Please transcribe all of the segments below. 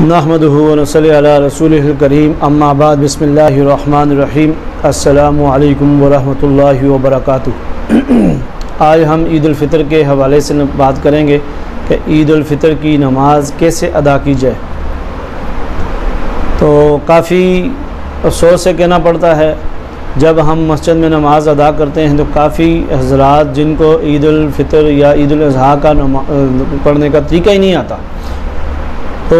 नहमदुहु व नसल्ली अला रसूलिहिल करीम अम्मा बाद बिस्मिल्लाहिर रहमानिर रहीम अस्सलामु अलैकुम व रहमतुल्लाहि व बरकातुहू। आज हम ईद उल फ़ितर के हवाले से बात करेंगे कि ईद उल फ़ितर की नमाज कैसे अदा की जाए। तो काफ़ी अफसोस से कहना पड़ता है, जब हम मस्जिद में नमाज़ अदा करते हैं तो काफ़ी हज़रात जिनको ईद उल फ़ितर या ईद उल अज़हा का पढ़ने का तरीका ही नहीं आता, तो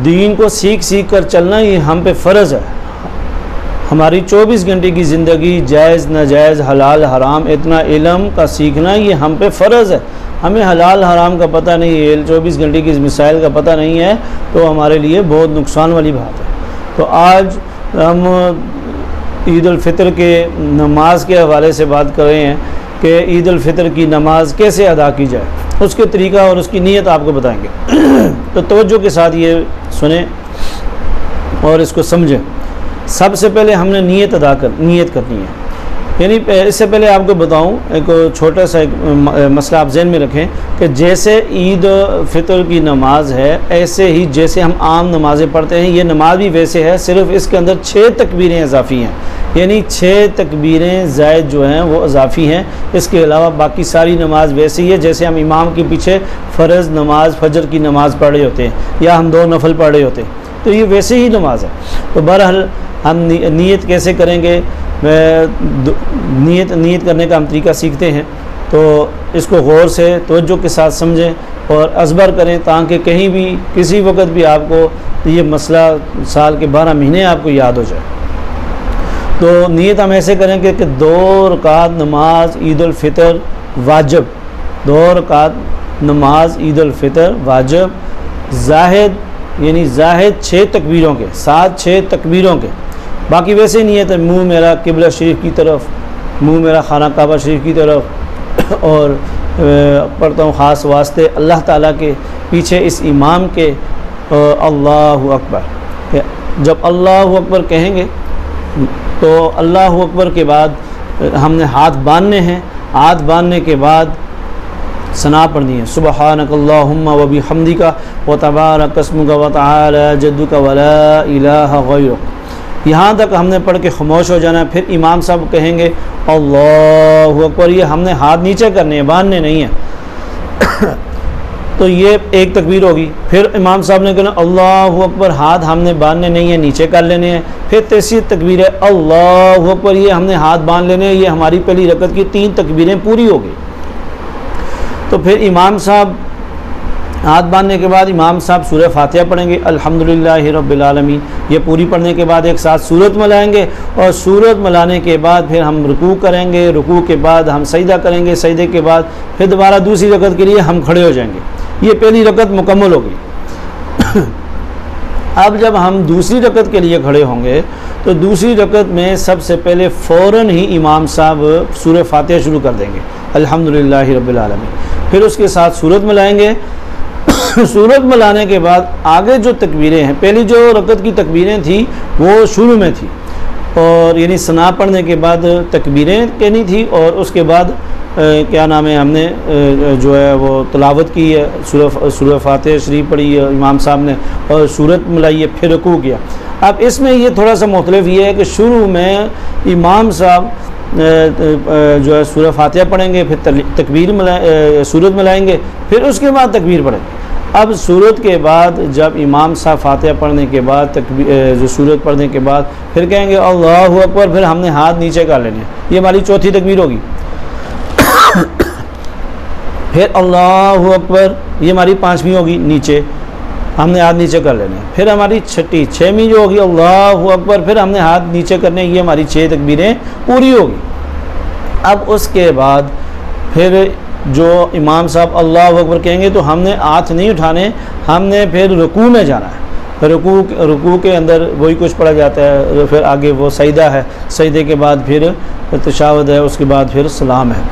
दीन को सीख सीख कर चलना ये हम पे फ़र्ज़ है। हमारी 24 घंटे की ज़िंदगी जायज़ नाजायज़ हलाल हराम इतना इल्म का सीखना ये हम पे फ़र्ज़ है। हमें हलाल हराम का पता नहीं है, 24 घंटे की मिसाइल का पता नहीं है, तो हमारे लिए बहुत नुकसान वाली बात है। तो आज हम ईद उल फ़ितर के नमाज के हवाले से बात कर रहे हैं कि ईद उल फ़ितर की नमाज कैसे अदा की जाए, उसके तरीका और उसकी नीयत आपको बताएंगे। तो तवज्जो के साथ ये सुने और इसको समझें। सबसे पहले हमने नीयत करनी है। यानी इससे पहले आपको बताऊं, एक छोटा सा मसला आप ज़हन में रखें कि जैसे ईद फ़ितर की नमाज है, ऐसे ही जैसे हम आम नमाज़ें पढ़ते हैं, ये नमाज भी वैसे है, सिर्फ इसके अंदर 6 तकबीरें इजाफ़ी हैं। यानी 6 तकबीरें ज़ायद जो हैं वो इजाफ़ी हैं। इसके अलावा बाकी सारी नमाज वैसे ही है जैसे हम इमाम के पीछे फ़र्ज़ नमाज फजर की नमाज़ पढ़ रहे होते हैं या हम 2 नफल पढ़ रहे होते हैं, तो ये वैसे ही नमाज है। तो बहरहाल हम नीयत कैसे करेंगे, नीयत करने का हम तरीका सीखते हैं। तो इसको गौर से तवज्जो के साथ समझें और अज़बर करें, ताकि कहीं भी किसी वक्त भी आपको ये मसला साल के 12 महीने आपको याद हो जाए। तो नीयत हम ऐसे करेंगे कि 2 रकात नमाज ईद उल फ़ितर वाजिब, 2 रकात नमाज ईद उल फ़ितर वाजिब ज़ाहिद, यानी ज़ाहिद 6 तकबीरों के साथ 6 तकबीरों के। बाकी वैसे नीयत है, मुँह मेरा किबला शरीफ की तरफ, मुँह मेरा खाना काबा शरीफ की तरफ, और पढ़ता हूँ ख़ास वास्ते अल्लाह ताला के पीछे इस इमाम के अल्लाहु अकबर। जब अल्लाहु अकबर कहेंगे तो अल्लाहु अकबर के बाद हमने हाथ बांधने हैं। हाथ बांधने के बाद सना पढ़नी है, सुबहानकल्लाहुम्मा व बिहम्दिका व तबारक अस्मुका व तआला जद्दुका व ला इलाहा गैरुक। यहाँ तक हमने पढ़ के खामोश हो जाना है। फिर इमाम साहब कहेंगे अल्लाहु अकबर, ये हमने हाथ नीचे करने हैं, बांधने नहीं है। तो ये एक तकबीर होगी। फिर इमाम साहब ने कहना अल्लाहु अकबर, हाथ हमने बांधने नहीं है, नीचे कर लेने हैं। फिर तीसरी तकबीर है अल्लाहु अकबर, ये हमने हाथ बांध लेने हैं। ये हमारी पहली रकत की 3 तकबीरें पूरी हो गई। तो फिर इमाम साहब हाथ बांधने के बाद इमाम साहब सूरह फातिहा पढ़ेंगे, अल्हम्दुलिल्लाहि रब्बिल आलमीन। ये पूरी पढ़ने के बाद एक साथ सूरत मिलाएंगे, और सूरत मिलाने के बाद फिर हम रुकू करेंगे। रुकू के बाद हम सजदा करेंगे, सजदे के बाद फिर दोबारा दूसरी रकत के लिए हम खड़े हो जाएंगे। ये पहली रकत मुकम्मल होगी। अब जब हम दूसरी रकत के लिए खड़े होंगे तो दूसरी रकत में सबसे पहले फ़ौरन ही इमाम साहब सूरह फातिहा शुरू कर देंगे, अल्हम्दुलिल्लाहि रब्बिल आलमीन। फिर उसके साथ सूरत मिलाएंगे। सूरत मिलाने के बाद आगे जो तकबीरें हैं, पहली जो रकत की तकबीरें थी वो शुरू में थी, और यानी सना पढ़ने के बाद तकबीरें कहनी थी, और उसके बाद क्या नाम है, हमने जो है वो तिलावत की है, सूरह फातिहा शरीफ पढ़ी है इमाम साहब ने, और सूरत मिलाई है, फिर रुकू किया। अब इसमें ये थोड़ा सा मुख्तलिफ ये है कि शुरू में इमाम साहब जो है सूरह फातिहा पढ़ेंगे, फिर तकबीर सूरत मिलाएंगे, फिर उसके बाद तकबीर पढ़ेंगे। अब सूरत के बाद जब इमाम साहब फातिहा पढ़ने के बाद जो सूरत पढ़ने के बाद फिर कहेंगे अल्लाहु अकबर, फिर हमने हाथ नीचे कर लेने हैं। ये हमारी चौथी तकबीर होगी। फिर अल्लाहु अकबर, ये हमारी 5वीं होगी, नीचे हमने हाथ नीचे कर लेने हैं। फिर हमारी 6वीं जो होगी अल्लाहु अकबर, फिर हमने हाथ नीचे करने, ये हमारी 6 तकबीरें पूरी होगी। अब उसके बाद फिर जो इमाम साहब अल्लाहु अकबर कहेंगे तो हमने हाथ नहीं उठाने, हमने फिर रुकू में जाना है। रुकू के अंदर वही कुछ पढ़ा जाता है, फिर आगे वो सजदा है, सजदे के बाद फिर तशहुद है, उसके बाद फिर सलाम है।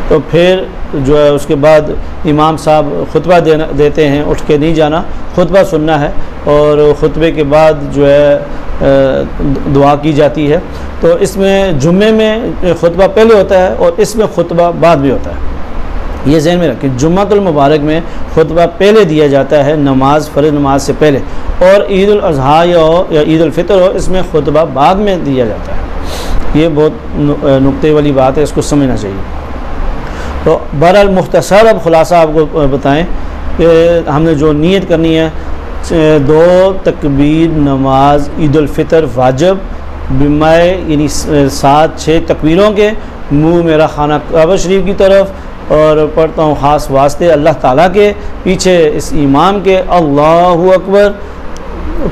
तो फिर जो है उसके बाद इमाम साहब खुतबा देते हैं, उठ के नहीं जाना, खुतबा सुनना है, और खुतबे के बाद जो है दुआ की जाती है। तो इसमें जुम्मे में खुतबा पहले होता है और इसमें खुतबा बाद में होता है। ये ज़हन में रखें, जुम्मतुल मुबारक में खुतबा पहले दिया जाता है नमाज, फ़र्ज़ नमाज से पहले, और ईद उल अज़हा या ईद उल फ़ितर हो, इसमें खुतबा बाद में दिया जाता है। ये बहुत नुक्ते वाली बात है, इसको समझना चाहिए। तो बहरहाल मुख्तसर अब ख़ुलासा आपको बताएं कि हमने जो नीयत करनी है, 2 तकबीर नमाज ईद उल फ़ितर वाजिब बिमाए, यानी 7-6 तकबीरों के मुँह मेरा खाना काबा शरीफ की तरफ, और पढ़ता हूँ ख़ास वास्ते अल्लाह ताला के, पीछे इस इमाम के अल्लाहु अकबर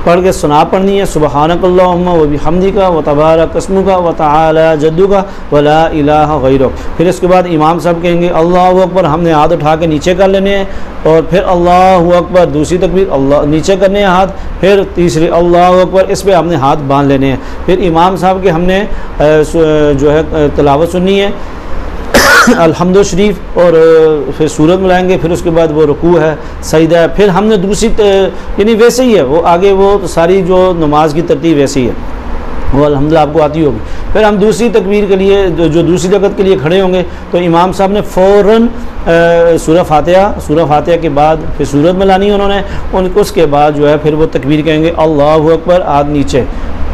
पढ़ के सुना पढ़नी है, सुबहानकल्लाहुम्मा व बिहम्दिका व तबारक अस्मुका व तआला जद्दुका व ला इलाहा गैरुक। फिर इसके बाद इमाम साहब कहेंगे अल्लाहु अकबर, हमने हाथ उठा के नीचे कर लेने हैं, और फिर अल्लाहु अकबर, दूसरी तकबीर अल्लाह नीचे करने हैं हाथ, फिर तीसरी अल्लाहु अकबर, इस पर हमने हाथ बांध लेने हैं। फिर इमाम साहब के हमने जो है तिलावत सुननी है अल्हम्दु शरीफ, और फिर सूरत मिलाएंगे, फिर उसके बाद वो रुकू है, सजदा है, फिर हमने दूसरी यानी वैसे ही है वो आगे, वो सारी जो नमाज की तरतीब वैसी है, वो अल्हम्दुलिल्लाह आपको आती होगी। फिर हम दूसरी तकबीर के लिए जो दूसरी रकअत के लिए खड़े होंगे, तो इमाम साहब ने फ़ौरन सूरह फातिहा के बाद फिर सूरत मिलानी है उन्होंने, उसके बाद जो है फिर वो तकबीर कहेंगे अल्लाहु अकबर, हाथ नीचे,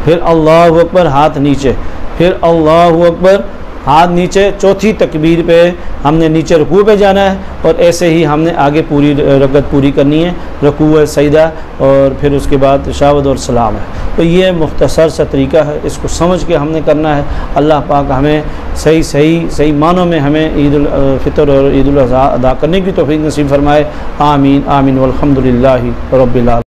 फिर अल्लाहु अकबर, हाथ नीचे, फिर अल्लाहु अकबर, हाथ नीचे। चौथी तकबीर पे हमने नीचे रुकू पे जाना है, और ऐसे ही हमने आगे पूरी रकअत पूरी करनी है, रुकू है, सजदा, और फिर उसके बाद तशहुद और सलाम है। तो ये मुख्तसर सा तरीका है, इसको समझ के हमने करना है। अल्लाह पाक हमें सही मानों में हमें ईद उल फ़ितर और ईद उल अज़हा अदा करने की तौफ़ीक़ नसीब फरमाए। आमीन आमीन वल्हम्दुलिल्लाहि रब्बिल आलमीन।